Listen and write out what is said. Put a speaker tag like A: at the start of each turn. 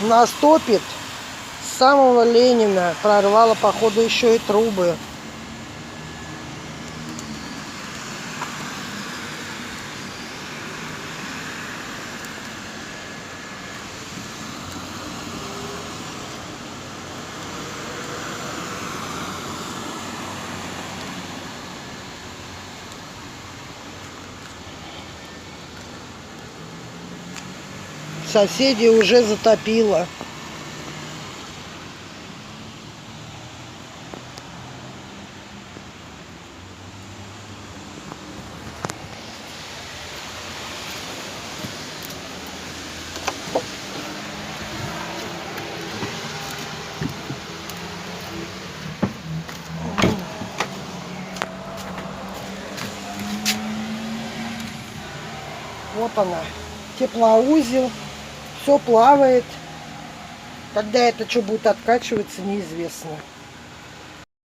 A: Нас топит с самого Ленина. Прорвало, походу, еще и трубы. Соседей уже затопило. Вот она, теплоузел, все плавает. Когда это что будет откачиваться, неизвестно.